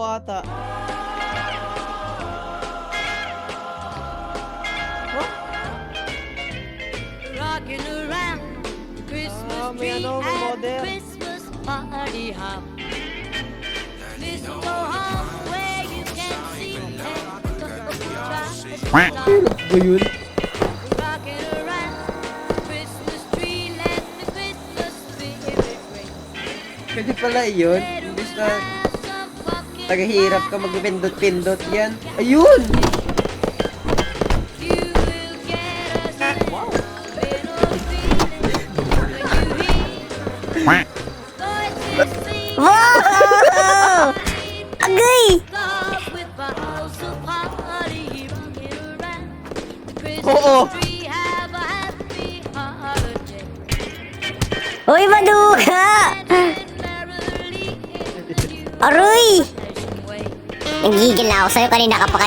ata. Rocking around the Christmas may tree ano, may at model. Christmas party hop. Mistletoe home where you can see Ba yun? Rocking around the Christmas tree, let the Christmas spirit ring. Pwede pala yun. Imbis na tagahirap ka magpindot-pindot yan. Ayun! You will get us in a little feeling when you hear voices sing. Wow! Agay! Love with boughs of holly rocking around the Christmas Oo. tree. Have a happy holiday. Uy, maduka! Merrily in the new Aroy! old-fashioned way. Nagigil na ako sa'yo. Kanina ka pa.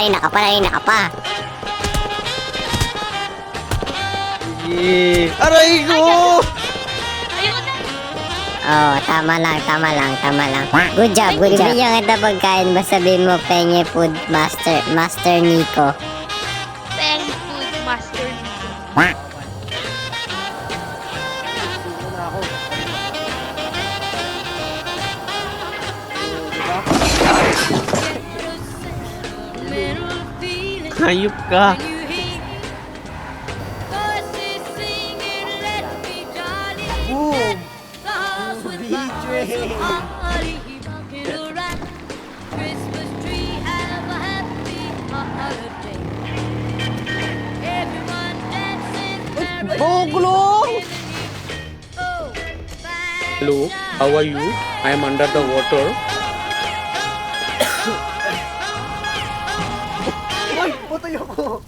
Yeah. Aray ko! Oh, tama lang. Good job. Bibigyan kita pagkain, basta sabihin mo, Penye Food Master Nico. Peng Food Master Nico. Little feeling Hayop ka. when you hear voices singing, let me jolly. Boom! Love with DJ. boughs of holly rocking around Christmas tree. Have a happy holiday. Everyone dancing merrily Gulong! in the new old-fashioned Hello, how are you? I am under the water. Ay, putoy ako!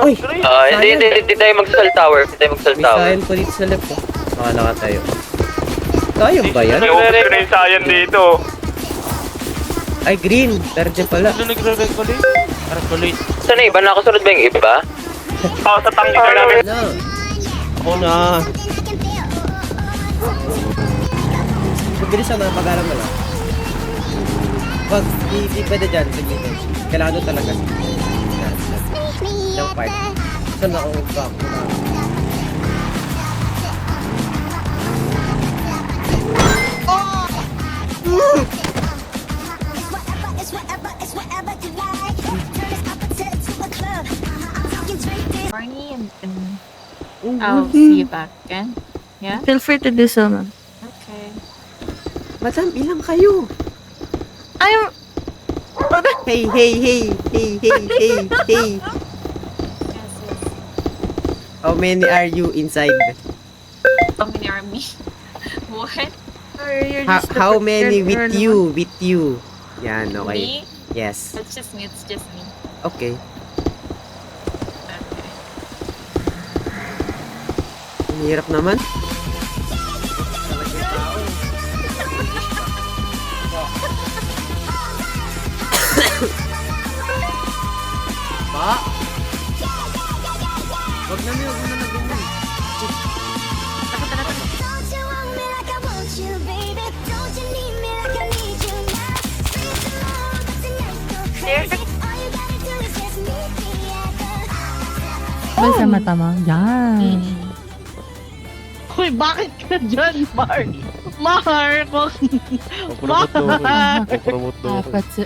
Uy! Hindi tayo mag-cell tower. Hindi tayo mag-cell May tower. sign po dito sa left, oh. Nakala ka tayo. Tayo ba yan? Naubos ko na yung sayan dito. Ay, green. Tarja pala. Ano nagre-regulate? Regulate. Saan na iba? Nakasunod ba yung iba? Oo, sa tangi ka namin. Na. Ako na. Mabilis na, pag-alam mo lang. Wag, di pwede dyan. Sige, kailangan doon talaga. Yan. Yung part. Saan ako back na? Barney, and I'll see you back again. Yeah? Feel free to do so, ma'am. Okay. Madam, ilang kayo? I'm... Hey! How many are you inside? How many are me? What? Sorry, you're How, just the how first many girl with or you? With you. Yan, okay. Me? Yes. It's just me. It's just me. Okay. Okay. Ang hirap naman. Pa? Wag na ganyan. Don't you want me like I want you, baby? Don't you need me like I need you now? Spring tomorrow, but tonight go crazy. All you gotta do is just meet me at the... Basta mata mo. Yan. Hoy, bakit ka dyan, Mark? Mark!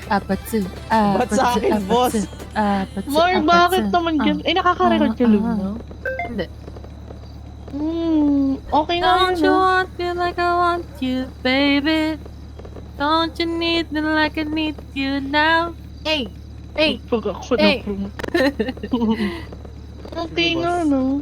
Apatsu. Ba't sa akin, boss? Mark, bakit naman dyan? Eh, nakaka-record ka, Luna? Hindi. Okay na Don't you yun, ah. want me like I want you, baby? Don't you need me like I need you now? Hey! Pag ako na Hey. Okay nga, no?